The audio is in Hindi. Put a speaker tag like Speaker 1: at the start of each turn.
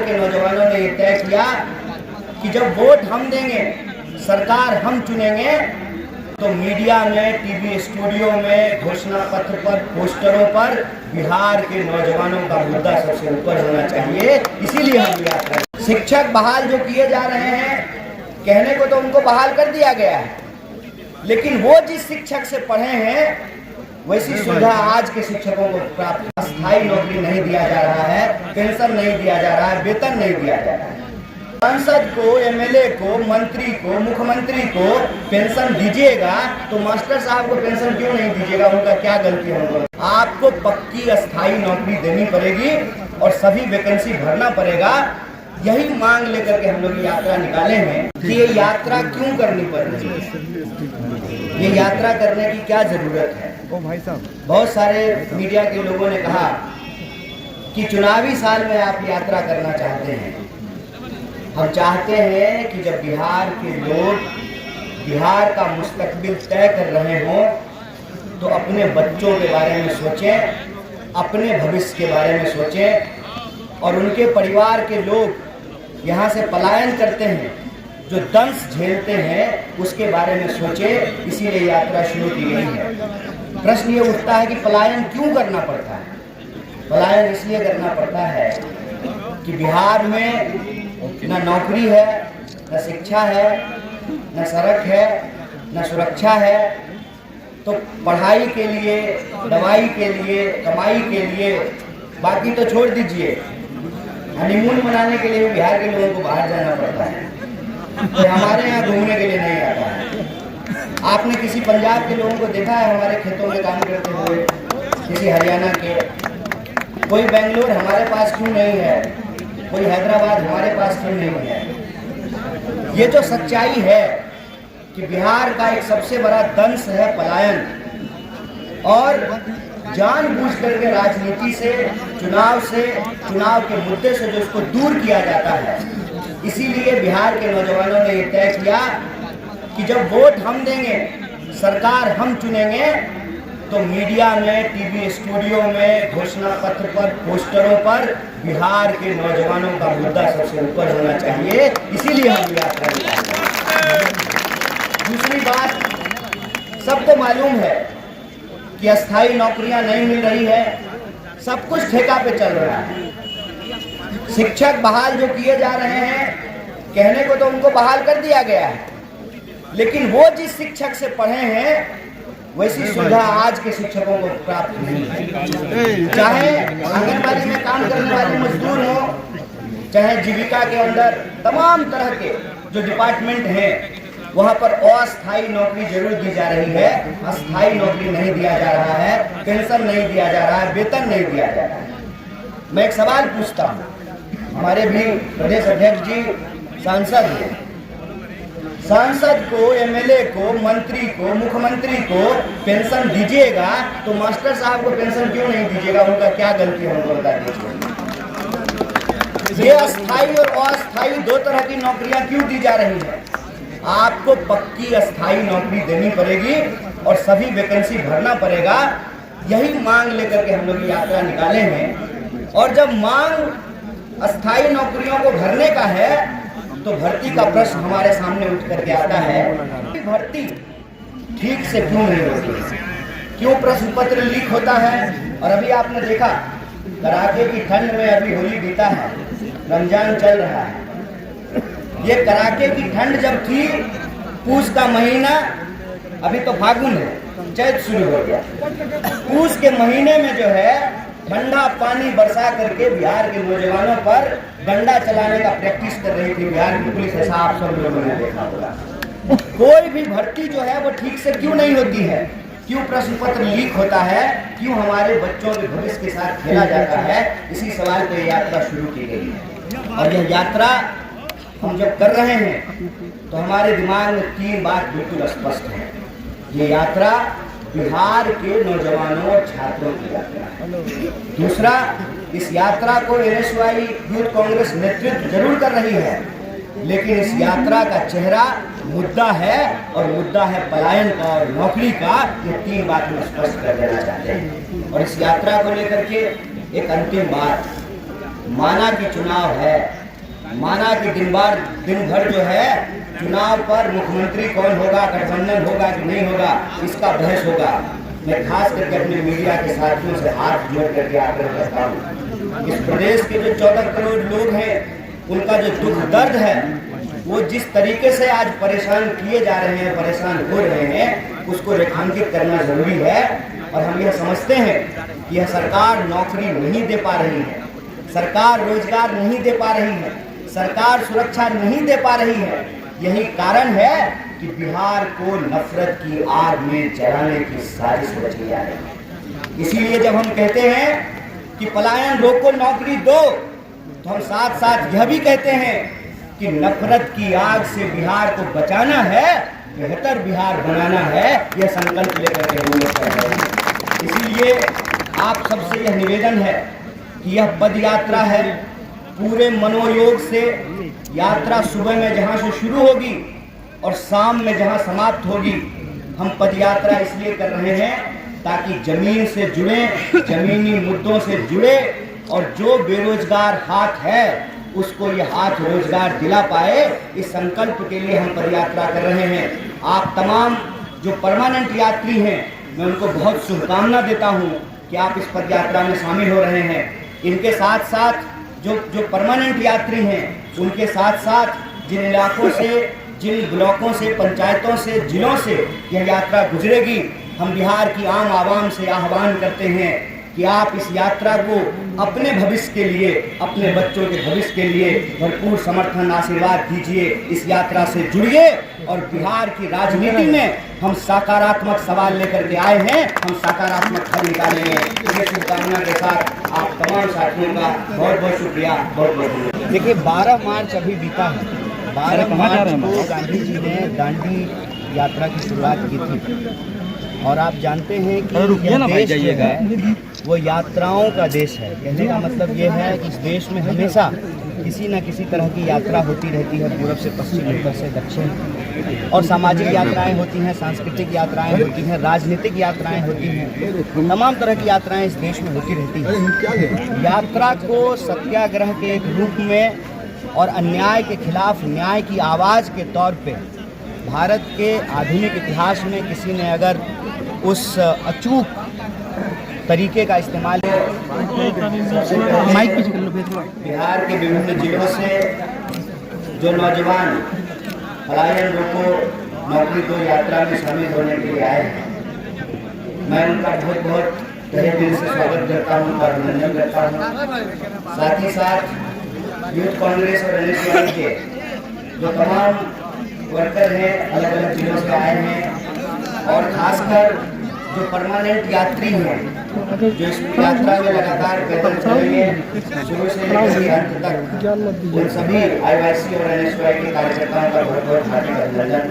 Speaker 1: बिहार के नौजवानों ने ये तय किया कि जब वोट हम देंगे, सरकार हम चुनेंगे, तो मीडिया में, टीवी स्टूडियो में, घोषणा पत्र पर, पोस्टरों पर बिहार के नौजवानों का मुद्दा सबसे ऊपर होना चाहिए। इसीलिए हम यात्रा। शिक्षक बहाल जो किए जा रहे हैं, कहने को तो उनको बहाल कर दिया गया है, लेकिन वो जिस शिक्षक से पढ़े हैं वैसी सुविधा आज के शिक्षकों को प्राप्त। अस्थायी नौकरी नहीं दिया जा रहा है, पेंशन नहीं दिया जा रहा है, वेतन नहीं दिया जा रहा है। सांसद को, एमएलए को, मंत्री को, मुख्यमंत्री को पेंशन दीजिएगा तो मास्टर साहब को पेंशन क्यों नहीं दीजिएगा? उनका क्या गलती है? आपको पक्की अस्थायी नौकरी देनी पड़ेगी और सभी वैकेंसी भरना पड़ेगा। यही मांग लेकर के हम लोग यात्रा निकाले हैं कि ये यात्रा क्यों करनी पड़ रही है, ये यात्रा करने की क्या जरूरत है। बहुत सारे मीडिया के लोगों ने कहा कि चुनावी साल में आप यात्रा करना चाहते हैं। हम चाहते हैं कि जब बिहार के लोग बिहार का मुस्तकबिल तय कर रहे हों तो अपने बच्चों के बारे में सोचें, अपने भविष्य के बारे में सोचें, और उनके परिवार के लोग यहाँ से पलायन करते हैं, जो दंश झेलते हैं, उसके बारे में सोचें। इसीलिए यात्रा शुरू की गई है। प्रश्न ये उठता है कि पलायन क्यों करना पड़ता है? पलायन इसलिए करना पड़ता है कि बिहार में न नौकरी है, न शिक्षा है, न सड़क है, न सुरक्षा है। तो पढ़ाई के लिए, दवाई के लिए, कमाई के लिए, बाकी तो छोड़ दीजिए, हनीमून मनाने के लिए भी बिहार के लोगों को बाहर जाना पड़ता है। तो हमारे यहाँ घूमने के लिए नहीं आता है। आपने किसी पंजाब के लोगों को देखा है हमारे खेतों में काम करते हुए? किसी हरियाणा के? कोई बेंगलोर हमारे पास क्यों नहीं है? कोई हैदराबाद हमारे पास क्यों नहीं है? ये जो सच्चाई है कि बिहार का एक सबसे बड़ा दंश है पलायन, और जानबूझ करके राजनीति से, चुनाव के मुद्दे से जो इसको दूर किया जाता है। इसीलिए बिहार के नौजवानों ने ये तय किया कि जब वोट हम देंगे, सरकार हम चुनेंगे, तो मीडिया में, टीवी स्टूडियो में, घोषणा पत्र पर, पोस्टरों पर बिहार के नौजवानों का मुद्दा सबसे ऊपर होना चाहिए। इसीलिए हम यात्रा निकाले। दूसरी बात, सबको मालूम है कि अस्थायी नौकरियां नहीं मिल रही है, सब कुछ ठेका पे चल रहा है। शिक्षक बहाल जो किए जा रहे हैं, कहने को तो उनको बहाल कर दिया गया है, लेकिन वो जिस शिक्षक से पढ़े हैं वैसी सुविधा आज के शिक्षकों को प्राप्त नहीं है। चाहे आंगनबाड़ी में काम करने वाले मजदूर हो, चाहे जीविका के अंदर तमाम तरह के जो डिपार्टमेंट हैं, वहाँ पर अस्थायी नौकरी जरूर दी जा रही है, अस्थायी नौकरी नहीं दिया जा रहा है, पेंशन नहीं दिया जा रहा है, वेतन नहीं दिया जा रहा है। मैं एक सवाल पूछता हूँ, हमारे भी प्रदेश अध्यक्ष जी सांसद हैं, सांसद को, एमएलए को, मंत्री को, मुख्यमंत्री को पेंशन दीजिएगा तो मास्टर साहब को पेंशन क्यों नहीं दीजिएगा? उनका क्या गलती है? उनको बता दीजिए। ये अस्थायी और अस्थायी दो तरह की नौकरियां क्यों दी जा रही है? आपको पक्की अस्थायी नौकरी देनी पड़ेगी और सभी वैकेंसी भरना पड़ेगा। यही मांग लेकर के हम लोग यात्रा निकाले हैं। और जब मांग अस्थायी नौकरियों को भरने का है तो भर्ती का प्रश्न हमारे सामने उठ करके आता है। भर्ती ठीक से क्यों नहीं होती? क्यों प्रश्न पत्र लीक होता है? और अभी आपने देखा कड़ाके की ठंड में, अभी होली बीता है, रमजान चल रहा है, ये कड़ाके की ठंड जब थी, पूस का महीना, अभी तो फागुन है, चैत शुरू हो गया, पूस के महीने में जो है ठंडा पानी बरसा करके बिहार के नौजवानों पर डंडा चलाने का प्रैक्टिस कर रही थी बिहार की पुलिस। ऐसा आप सब लोगों ने देखा होगा। कोई भी भर्ती जो है वो ठीक से क्यों नहीं होती है? क्यों प्रश्न पत्र लीक होता है? क्यों हमारे बच्चों के भविष्य के साथ खेला जाता है? इसी सवाल पर यात्रा शुरू की गई है। और यह यात्रा हम जब कर रहे हैं तो हमारे दिमाग में तीन बात बिल्कुल स्पष्ट है। ये यात्रा बिहार के नौजवानों और छात्रों की यात्रा है। दूसरा, इस यात्रा को एनएसयूआई यूथ कांग्रेस नेतृत्व जरूर कर रही है, लेकिन इस यात्रा का चेहरा मुद्दा है, और मुद्दा है पलायन का और नौकरी का। ये तीन बात हम स्पष्ट कर देना चाहते हैं। और इस यात्रा को लेकर के एक अंतिम बात, माना कि चुनाव है, माना कि दिन भर जो है चुनाव पर मुख्यमंत्री कौन होगा, गठबंधन होगा कि नहीं होगा, इसका बहस होगा। मैं खास करके अपने मीडिया के साथियों से हाथ जोड़ करके आग्रह करता हूँ, इस प्रदेश के जो 14 करोड़ लोग हैं, उनका जो दुख दर्द है, वो जिस तरीके से आज परेशान किए जा रहे हैं, परेशान हो रहे हैं, उसको रेखांकित करना जरूरी है। और हम यह समझते हैं कि यह सरकार नौकरी नहीं दे पा रही है, सरकार रोजगार नहीं दे पा रही है, सरकार सुरक्षा नहीं दे पा रही है। यही कारण है कि बिहार को नफरत की आग में जलाने की साजिश रची जा रही है। इसीलिए जब हम कहते हैं कि पलायन रोको, नौकरी दो, तो हम साथ साथ यह भी कहते हैं कि नफरत की आग से बिहार को बचाना है, बेहतर बिहार बनाना है, यह संकल्प लेकर के हम लोग कर रहे हैं। इसीलिए आप सबसे यह निवेदन है कि यह पद यात्रा है, पूरे मनोयोग से यात्रा सुबह में जहाँ से शुरू होगी और शाम में जहाँ समाप्त होगी। हम पद यात्रा इसलिए कर रहे हैं ताकि जमीन से जुड़े, जमीनी मुद्दों से जुड़े, और जो बेरोजगार हाथ है उसको ये हाथ रोजगार दिला पाए। इस संकल्प के लिए हम पद यात्रा कर रहे हैं। आप तमाम जो परमानेंट यात्री हैं, मैं उनको बहुत शुभकामना देता हूं कि आप इस पद यात्रा में शामिल हो रहे हैं। इनके साथ साथ जो परमानेंट यात्री हैं, उनके साथ साथ जिन इलाकों से, जिन ब्लॉकों से, पंचायतों से, जिलों से यह यात्रा गुजरेगी, हम बिहार की आम आवाम से आह्वान करते हैं कि आप इस यात्रा को अपने भविष्य के लिए, अपने बच्चों के भविष्य के लिए भरपूर समर्थन, आशीर्वाद दीजिए। इस यात्रा से जुड़िए और बिहार की राजनीति में हम सकारात्मक सवाल लेकर के आए हैं, हम सकारात्मक हल निकालेंगे। ये शुभकामना के साथ आप तमाम साथियों का बहुत बहुत शुक्रिया, बहुत बहुत। देखिए, 12 मार्च अभी बीता है। 12 मार्च को गांधी जी ने दांडी यात्रा की शुरुआत की थी, और आप जानते हैं कि यह देश जो है वो यात्राओं का देश है। कहने का मतलब ये है कि इस देश में हमेशा किसी न किसी तरह की यात्रा होती रहती है, पूर्व से पश्चिम, उत्तर से दक्षिण, और सामाजिक यात्राएं होती हैं, सांस्कृतिक यात्राएं होती हैं, राजनीतिक यात्राएं होती हैं, तमाम तरह की यात्राएं इस देश में होती रहती हैं। यात्रा को सत्याग्रह के एक रूप में और अन्याय के खिलाफ न्याय की आवाज़ के तौर पे भारत के आधुनिक इतिहास में किसी ने अगर उस अचूक तरीके का इस्तेमाल, बिहार के विभिन्न जिलों से जो नौजवान पलायन रोको, नौकरी दो यात्रा में शामिल होने के लिए आए हैं, मैं उनका बहुत बहुत तहे दिल से स्वागत करता हूँ और अभिनंदन करता हूँ। साथ ही साथ यूथ कांग्रेस और NSY के जो तमाम वर्कर हैं, अलग अलग जिलों से आए हैं, और खासकर जो परमानेंट यात्री हैं, जो इस यात्रा में लगातार पैदल चलेंगे शुरू से लेकर अंत तक, उन सभी IYC और NSY के कार्यकर्ताओं का बहुत बहुत हार्दिक अभिनंदन।